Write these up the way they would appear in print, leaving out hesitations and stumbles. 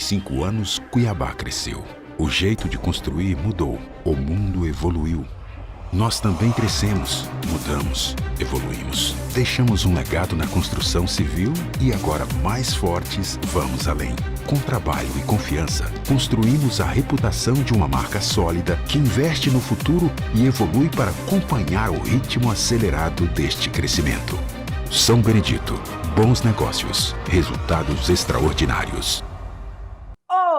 45 anos, Cuiabá cresceu. O jeito de construir mudou. O mundo evoluiu. Nós também crescemos, mudamos, evoluímos. Deixamos um legado na construção civil e agora, mais fortes, vamos além. Com trabalho e confiança, construímos a reputação de uma marca sólida que investe no futuro e evolui para acompanhar o ritmo acelerado deste crescimento. São Benedito. Bons negócios. Resultados extraordinários.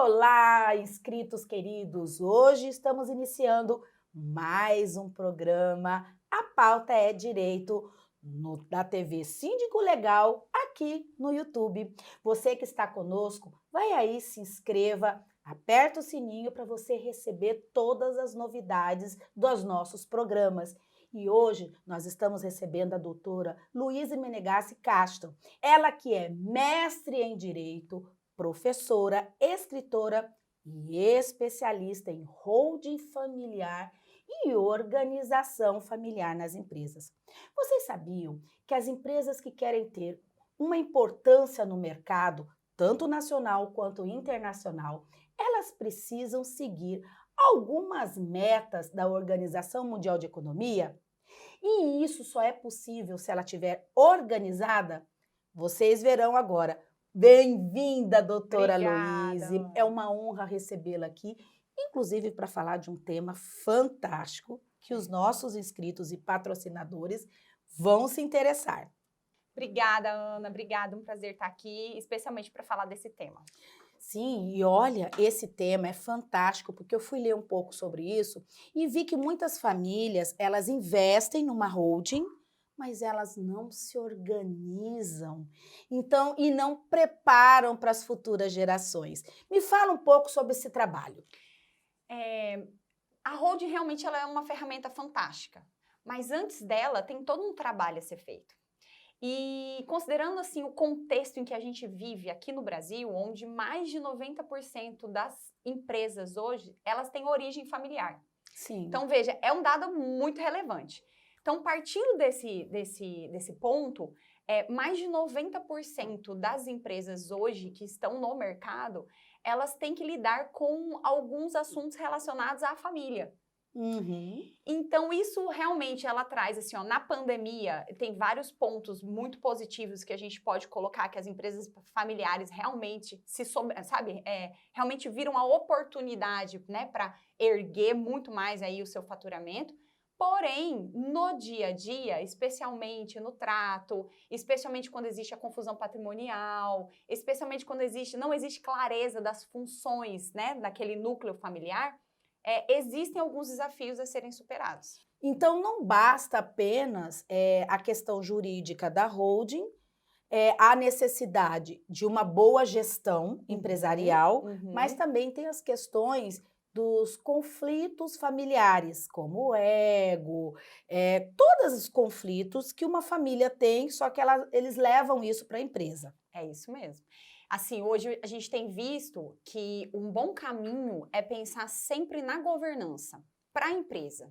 Olá, inscritos queridos! Hoje estamos iniciando mais um programa. A pauta é direito da TV Síndico Legal aqui no YouTube. Você que está conosco, vai aí, se inscreva, aperta o sininho para você receber todas as novidades dos nossos programas. E hoje nós estamos recebendo a doutora Luísa Menegassi Castro, ela que é mestre em Direito, professora, escritora e especialista em holding familiar e organização familiar nas empresas. Vocês sabiam que as empresas que querem ter uma importância no mercado, tanto nacional quanto internacional, elas precisam seguir algumas metas da Organização Mundial de Economia? E isso só é possível se ela estiver organizada? Vocês verão agora. Bem-vinda, doutora Luísa. É uma honra recebê-la aqui, inclusive para falar de um tema fantástico que os nossos inscritos e patrocinadores vão se interessar. Obrigada, Ana. Obrigada, um prazer estar aqui, especialmente para falar desse tema. Sim, e olha, esse tema é fantástico, porque eu fui ler um pouco sobre isso e vi que muitas famílias, elas investem numa holding, mas elas não se organizam, então, e não preparam para as futuras gerações. Me fala um pouco sobre esse trabalho. A holding realmente ela é uma ferramenta fantástica, mas antes dela tem todo um trabalho a ser feito. E considerando assim o contexto em que a gente vive aqui no Brasil, onde mais de 90% das empresas hoje, elas têm origem familiar. Sim. Então, veja, é um dado muito relevante. Então, partindo desse ponto, mais de 90% das empresas hoje que estão no mercado, elas têm que lidar com alguns assuntos relacionados à família. Uhum. Então, isso realmente ela traz, assim, ó, na pandemia, tem vários pontos muito positivos que a gente pode colocar, que as empresas familiares realmente realmente viram a oportunidade, né, para erguer muito mais aí o seu faturamento. Porém, no dia a dia, especialmente no trato, especialmente quando existe a confusão patrimonial, especialmente quando não existe clareza das funções, né, daquele núcleo familiar, existem alguns desafios a serem superados. Então, não basta apenas a questão jurídica da holding, a necessidade de uma boa gestão empresarial, mas também tem as questões dos conflitos familiares, como o ego, todos os conflitos que uma família tem, só que eles levam isso para a empresa. É isso mesmo. Assim, hoje a gente tem visto que um bom caminho é pensar sempre na governança para a empresa.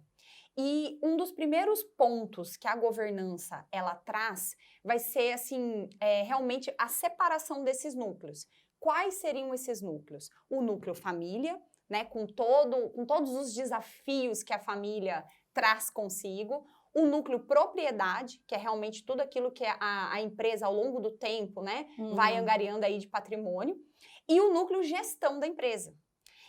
E um dos primeiros pontos que a governança ela traz vai ser assim, realmente a separação desses núcleos. Quais seriam esses núcleos? O núcleo família, né, com todos os desafios que a família traz consigo. O núcleo propriedade, que é realmente tudo aquilo que a empresa, ao longo do tempo, né, vai angariando aí de patrimônio. E o núcleo gestão da empresa.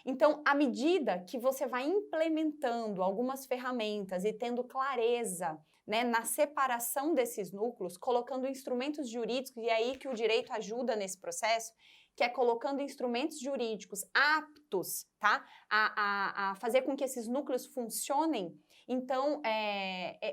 Então, à medida que você vai implementando algumas ferramentas e tendo clareza, né, na separação desses núcleos, colocando instrumentos jurídicos, e é aí que o direito ajuda nesse processo, que é colocando instrumentos jurídicos aptos, tá, a fazer com que esses núcleos funcionem. Então,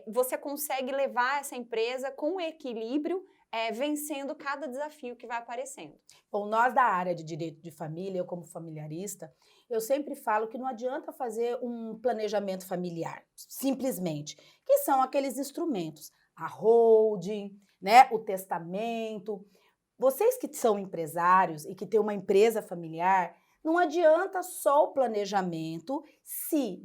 você consegue levar essa empresa com equilíbrio, vencendo cada desafio que vai aparecendo. Bom, nós da área de direito de família, eu como familiarista, eu sempre falo que não adianta fazer um planejamento familiar, simplesmente, que são aqueles instrumentos, a holding, né, o testamento. Vocês que são empresários e que têm uma empresa familiar, não adianta só o planejamento se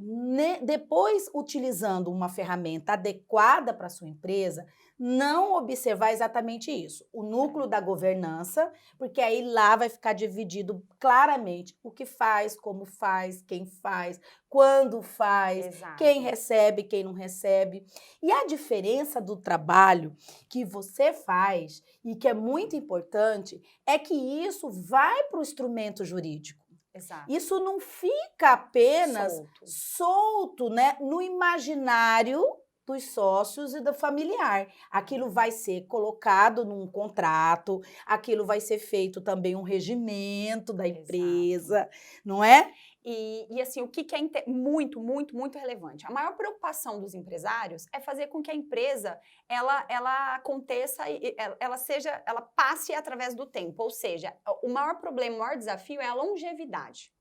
depois, utilizando uma ferramenta adequada para a sua empresa, não observar exatamente isso. O núcleo da governança, porque aí lá vai ficar dividido claramente o que faz, como faz, quem faz, quando faz, Exato. quem recebe, quem não recebe. E a diferença do trabalho que você faz e que é muito importante é que isso vai para o instrumento jurídico. Exato. Isso não fica apenas Solto. né, no imaginário dos sócios e do familiar. Aquilo vai ser colocado num contrato, aquilo vai ser feito também um regimento da empresa, não é? E assim, o que é muito, muito, muito relevante? A maior preocupação dos empresários é fazer com que a empresa ela aconteça, ela passe através do tempo. Ou seja, o maior problema, o maior desafio é a longevidade.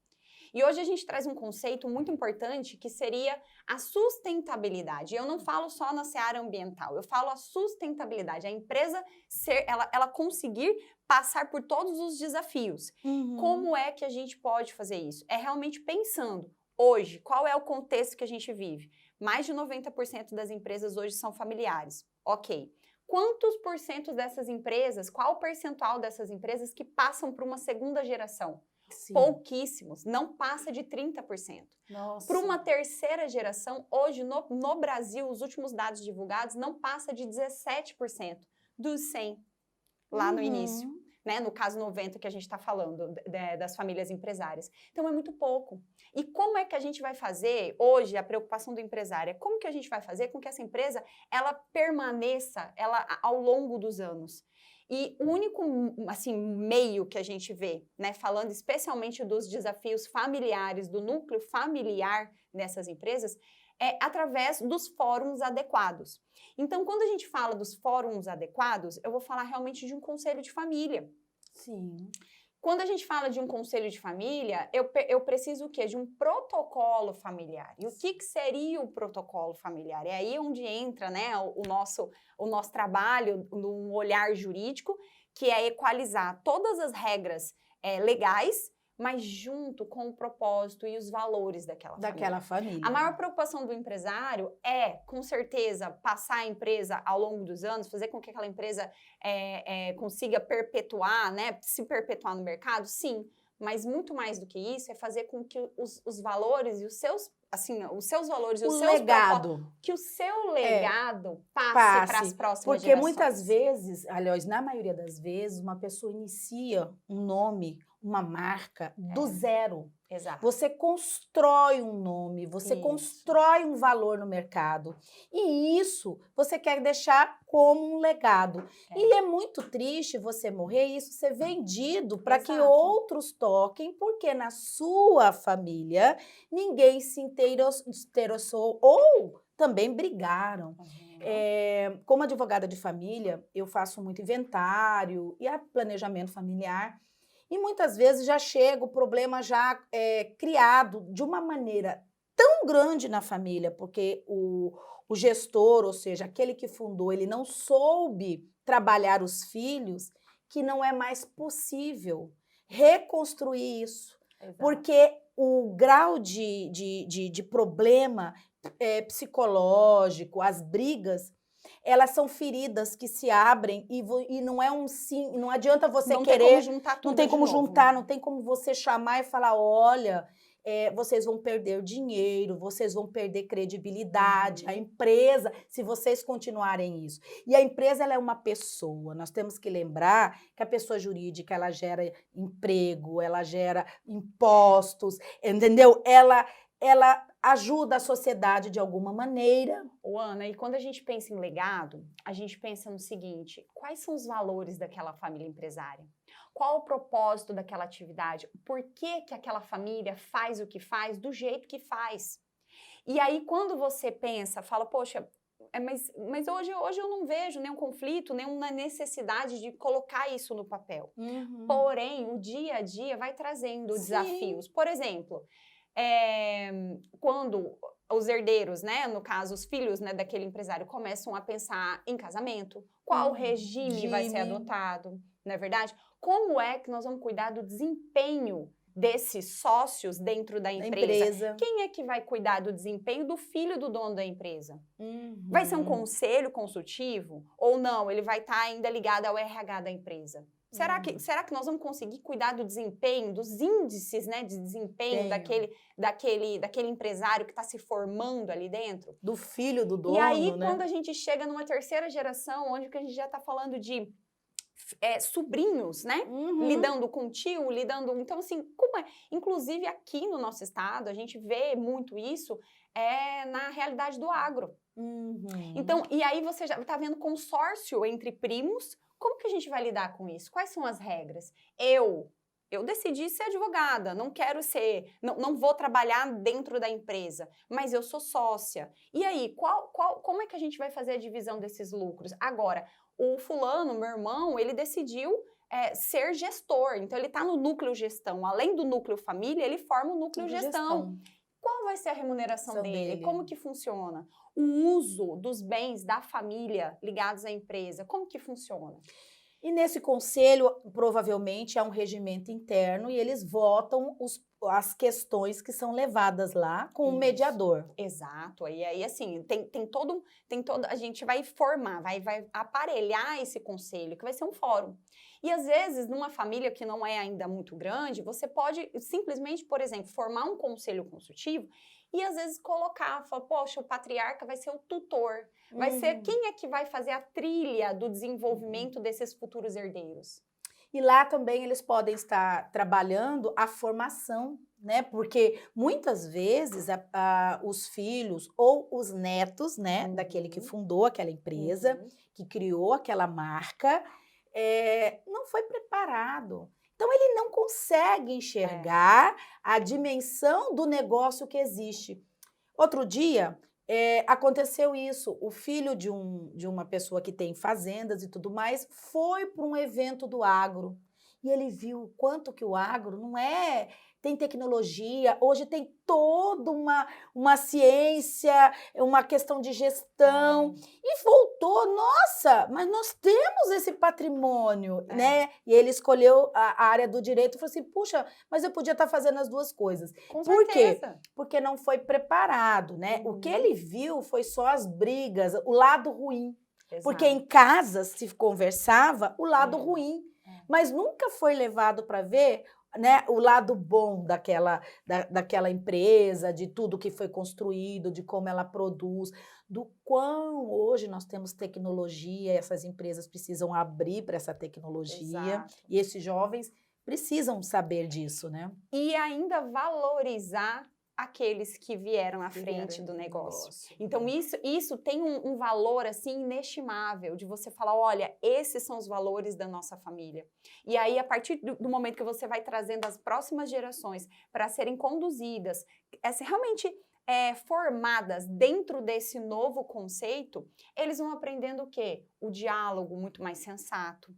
E hoje a gente traz um conceito muito importante que seria a sustentabilidade. Eu não falo só na seara ambiental, eu falo a sustentabilidade. A empresa ela conseguir passar por todos os desafios. Como é que a gente pode fazer isso? É realmente pensando, hoje, qual é o contexto que a gente vive? Mais de 90% das empresas hoje são familiares. Ok. Quantos por cento dessas empresas, qual o percentual dessas empresas que passam para uma segunda geração? Sim. Pouquíssimos, não passa de 30%. Para uma terceira geração, hoje no Brasil, os últimos dados divulgados, não passa de 17% dos 100 lá no início. Né? No caso 90 que a gente está falando, das famílias empresárias. Então, é muito pouco. E como é que a gente vai fazer, hoje, a preocupação do empresário, como que a gente vai fazer com que essa empresa, ela permaneça ao longo dos anos? E o único, assim, meio que a gente vê, né, falando especialmente dos desafios familiares, do núcleo familiar nessas empresas, é através dos fóruns adequados. Então, quando a gente fala dos fóruns adequados, eu vou falar realmente de um conselho de família. Sim. Quando a gente fala de um conselho de família, eu preciso o quê? De um protocolo familiar. E o que seria o protocolo familiar? É aí onde entra, né, o nosso trabalho num olhar jurídico, que é equalizar todas as regras legais, mas junto com o propósito e os valores daquela família. A maior preocupação do empresário é, com certeza, passar a empresa ao longo dos anos, fazer com que aquela empresa consiga perpetuar, né, se perpetuar no mercado, sim. Mas muito mais do que isso é fazer com que os valores e os seus, assim, os seus valores e os seus legado, que o seu legado passe para as próximas gerações. Porque muitas vezes, aliás, na maioria das vezes, uma pessoa inicia um nome, uma marca do zero. Exato. Você constrói um nome, você constrói um valor no mercado. E isso você quer deixar como um legado. E é muito triste você morrer e isso ser vendido para que outros toquem, porque na sua família ninguém se interessou ou também brigaram. Como advogada de família, eu faço muito inventário e planejamento familiar. E muitas vezes já chega o problema já criado de uma maneira tão grande na família, porque o gestor, ou seja, aquele que fundou, ele não soube trabalhar os filhos, que não é mais possível reconstruir isso. Exato. Porque o grau de problema psicológico, as brigas, elas são feridas que se abrem e não é não adianta você não querer... Tem como juntar tudo não tem como de novo, juntar, né? Não tem como você chamar e falar, olha, vocês vão perder dinheiro, vocês vão perder credibilidade, a empresa, se vocês continuarem isso. E a empresa, ela é uma pessoa, nós temos que lembrar que a pessoa jurídica, ela gera emprego, ela gera impostos, entendeu? Ela ajuda a sociedade de alguma maneira. Ana, e quando a gente pensa em legado, a gente pensa no seguinte, quais são os valores daquela família empresária? Qual o propósito daquela atividade? Por que aquela família faz o que faz do jeito que faz? E aí, quando você pensa, fala, poxa, mas hoje eu não vejo nenhum conflito, nenhuma necessidade de colocar isso no papel. Porém, o dia a dia vai trazendo desafios. Por exemplo, quando os herdeiros, né, no caso os filhos, né, daquele empresário começam a pensar em casamento, qual regime vai ser adotado, não é verdade? Como é que nós vamos cuidar do desempenho desses sócios dentro da Da empresa. Quem é que vai cuidar do desempenho do filho do dono da empresa? Uhum. Vai ser um conselho consultivo? Ou não, ele vai estar ainda ligado ao RH da empresa? Será que nós vamos conseguir cuidar do desempenho, dos índices, né, de desempenho daquele empresário que está se formando ali dentro? Do filho do dono, E aí, né? quando a gente chega numa terceira geração, onde que a gente já está falando de sobrinhos, né? Uhum. Lidando com tio, Então, assim, como é? Inclusive, aqui no nosso estado, a gente vê muito isso na realidade do agro. Uhum. Então, e aí você já está vendo consórcio entre primos. Como que a gente vai lidar com isso? Quais são as regras? Eu decidi ser advogada, não quero ser, não vou trabalhar dentro da empresa, mas eu sou sócia. E aí, como é que a gente vai fazer a divisão desses lucros? Agora, o fulano, meu irmão, ele decidiu ser gestor, então ele está no núcleo gestão. Além do núcleo família, ele forma o núcleo gestão. Qual vai ser a remuneração dele? Como que funciona? O uso dos bens da família ligados à empresa, como que funciona? E nesse conselho, provavelmente, há um regimento interno e eles votam as questões que são levadas lá com o mediador. Exato. E aí, assim, a gente vai formar, vai aparelhar esse conselho, que vai ser um fórum. E, às vezes, numa família que não é ainda muito grande, você pode simplesmente, por exemplo, formar um conselho consultivo e, às vezes, falar, poxa, o patriarca vai ser o tutor, vai ser quem é que vai fazer a trilha do desenvolvimento desses futuros herdeiros. E lá também eles podem estar trabalhando a formação, né? Porque muitas vezes os filhos ou os netos, né, daquele que fundou aquela empresa, que criou aquela marca, não foi preparado. Então ele não consegue enxergar a dimensão do negócio que existe. Outro dia aconteceu isso, o filho de uma pessoa que tem fazendas e tudo mais foi para um evento do agro e ele viu o quanto que o agro não tem tecnologia, hoje tem toda uma ciência, uma questão de gestão e voltou, nossa, mas nós temos esse patrimônio, né? E ele escolheu a área do direito e falou assim, puxa, mas eu podia estar fazendo as duas coisas. Com Por quê? certeza. Porque não foi preparado, né? O que ele viu foi só as brigas, o lado ruim. Exato. Porque em casa se conversava o lado ruim, mas nunca foi levado para ver, né, o lado bom daquela empresa, de tudo que foi construído, de como ela produz, do quão hoje nós temos tecnologia, essas empresas precisam abrir para essa tecnologia. Exato. E esses jovens precisam saber disso, né? E ainda valorizar aqueles que vieram à frente do negócio. Então, isso tem um valor, assim, inestimável, de você falar, olha, esses são os valores da nossa família. E aí, a partir do momento que você vai trazendo as próximas gerações para serem conduzidas, realmente formadas dentro desse novo conceito, eles vão aprendendo o quê? O diálogo muito mais sensato.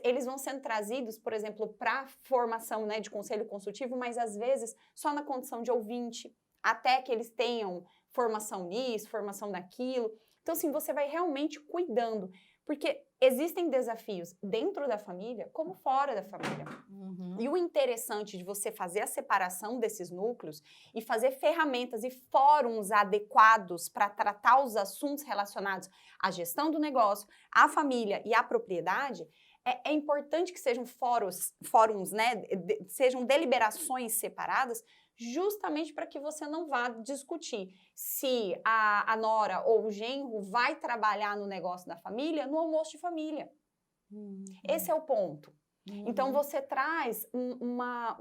Eles vão sendo trazidos, por exemplo, para a formação, né, de conselho consultivo, mas às vezes só na condição de ouvinte, até que eles tenham formação nisso, formação naquilo. Então, assim, você vai realmente cuidando, porque existem desafios dentro da família como fora da família. E o interessante de você fazer a separação desses núcleos e fazer ferramentas e fóruns adequados para tratar os assuntos relacionados à gestão do negócio, à família e à propriedade, é importante que sejam fóruns, né, sejam deliberações separadas, justamente para que você não vá discutir se a nora ou o genro vai trabalhar no negócio da família no almoço de família. Esse é o ponto. Então, você traz uma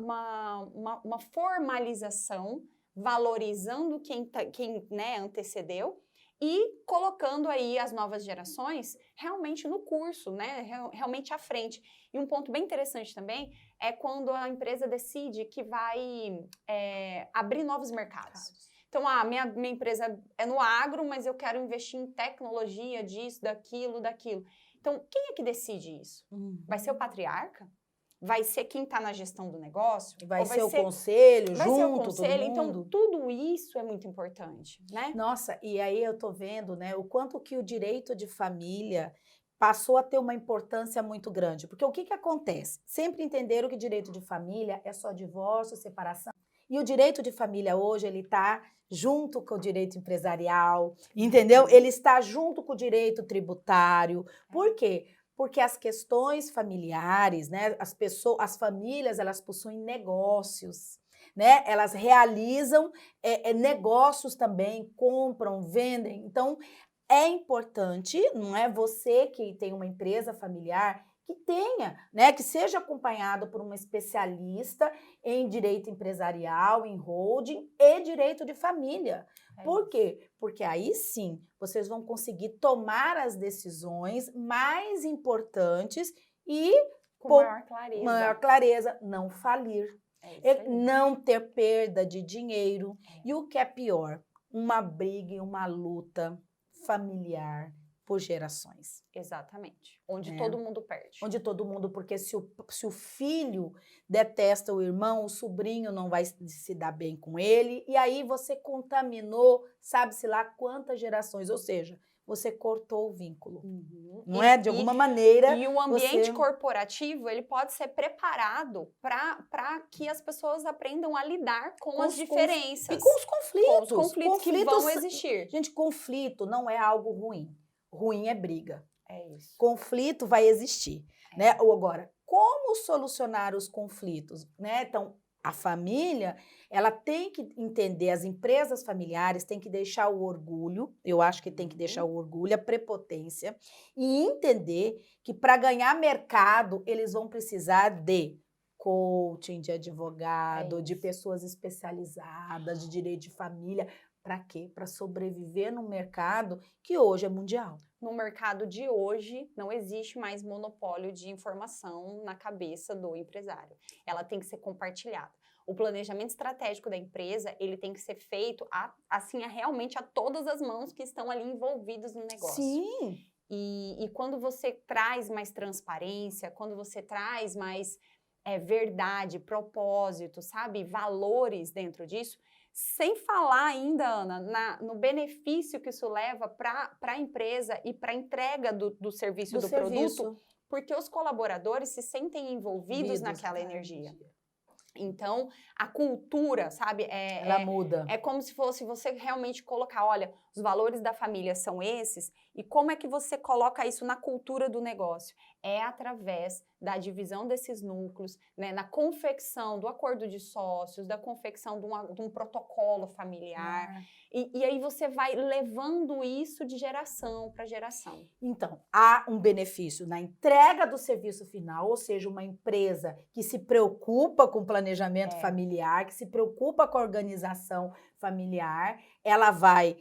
formalização, valorizando quem né, antecedeu, e colocando aí as novas gerações realmente no curso, né? Realmente à frente. E um ponto bem interessante também é quando a empresa decide que vai abrir novos mercados. Então, minha empresa é no agro, mas eu quero investir em tecnologia disso, daquilo. Então, quem é que decide isso? Vai ser o patriarca? Vai ser quem está na gestão do negócio? Vai ser o conselho, vai junto, ser o conselho. todo mundo. Então, tudo isso é muito importante, né? Nossa, e aí eu tô vendo, né, o quanto que o direito de família passou a ter uma importância muito grande. Porque o que acontece? Sempre entenderam que direito de família é só divórcio, separação. E o direito de família hoje, ele está junto com o direito empresarial, entendeu? Ele está junto com o direito tributário. Por quê? Porque as questões familiares, né? As famílias, elas possuem negócios, né? Elas realizam negócios também, compram, vendem. Então, é importante, não é? Você que tem uma empresa familiar, que tenha, né? Que seja acompanhado por uma especialista em direito empresarial, em holding e direito de família. Por quê? Porque aí sim vocês vão conseguir tomar as decisões mais importantes e com maior clareza. Maior clareza, não falir, não ter perda de dinheiro. E o que é pior? Uma briga e uma luta familiar por gerações. Exatamente. Onde todo mundo perde. Onde todo mundo, porque se o filho detesta o irmão, o sobrinho não vai se dar bem com ele, e aí você contaminou, sabe-se lá quantas gerações, ou seja, você cortou o vínculo. Não é? De alguma maneira. E o ambiente corporativo, ele pode ser preparado para que as pessoas aprendam a lidar com as diferenças. E com os conflitos. Com os conflitos que vão existir. Gente, conflito não é algo ruim. Ruim é briga. É isso. Conflito vai existir, né? Ou agora, como solucionar os conflitos, né? Então, a família, ela tem que entender, as empresas familiares têm que deixar o orgulho, eu acho que tem que deixar o orgulho, a prepotência, e entender que para ganhar mercado, eles vão precisar de coaching, de advogado, de pessoas especializadas, de direito de família. Para quê? Para sobreviver num mercado que hoje é mundial. No mercado de hoje, não existe mais monopólio de informação na cabeça do empresário. Ela tem que ser compartilhada. O planejamento estratégico da empresa, ele tem que ser feito realmente a todas as mãos que estão ali envolvidas no negócio. Sim! E quando você traz mais transparência, quando você traz mais verdade, propósito, sabe? Valores dentro disso, sem falar ainda, Ana, no benefício que isso leva para a empresa e para a entrega do serviço do produto, porque os colaboradores se sentem envolvidos naquela energia. Então, a cultura, sabe? Ela muda. É como se fosse você realmente colocar, olha, os valores da família são esses, e como é que você coloca isso na cultura do negócio? É através da divisão desses núcleos, né, na confecção do acordo de sócios, da confecção de um protocolo familiar. E aí você vai levando isso de geração para geração. Então, há um benefício na entrega do serviço final, ou seja, uma empresa que se preocupa com o planejamento familiar, que se preocupa com a organização familiar, ela vai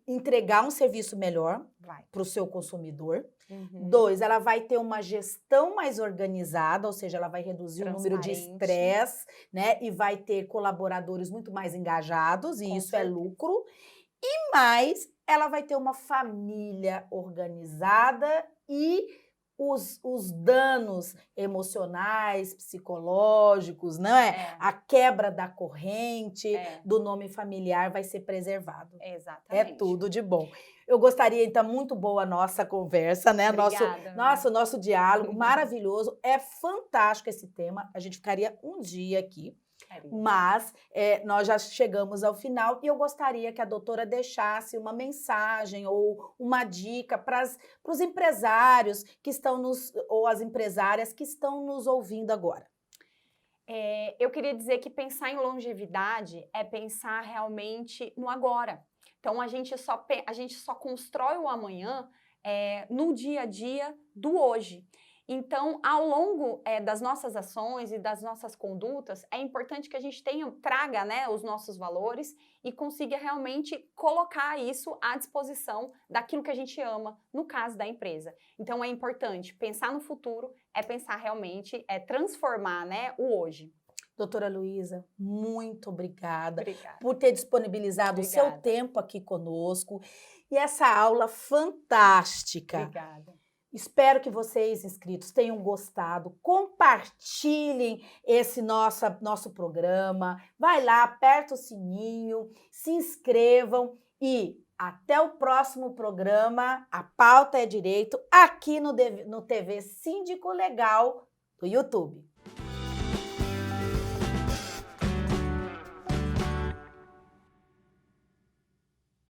entregar um serviço melhor para o seu consumidor. 2, ela vai ter uma gestão mais organizada, ou seja, ela vai reduzir o número de estresse, né? E vai ter colaboradores muito mais engajados, e isso é lucro. E mais, ela vai ter uma família organizada e os danos emocionais, psicológicos, não é? A quebra da corrente do nome familiar vai ser preservado. Exatamente. É tudo de bom. Eu gostaria, então, muito boa a nossa conversa, né? Obrigada, nosso diálogo maravilhoso. É fantástico esse tema. A gente ficaria um dia aqui. Mas nós já chegamos ao final e eu gostaria que a doutora deixasse uma mensagem ou uma dica para os empresários que estão ou as empresárias que estão nos ouvindo agora. Eu queria dizer que pensar em longevidade é pensar realmente no agora. Então, a gente só constrói o amanhã no dia a dia do hoje. Então, ao longo das nossas ações e das nossas condutas, é importante que a gente traga, né, os nossos valores e consiga realmente colocar isso à disposição daquilo que a gente ama, no caso da empresa. Então, é importante pensar no futuro, pensar realmente, transformar, né, o hoje. Doutora Luísa, muito obrigada por ter disponibilizado o seu tempo aqui conosco e essa aula fantástica. Obrigada. Espero que vocês, inscritos, tenham gostado. Compartilhem esse nosso programa. Vai lá, aperta o sininho, se inscrevam e até o próximo programa. A Pauta é Direito, aqui no TV Síndico Legal do YouTube.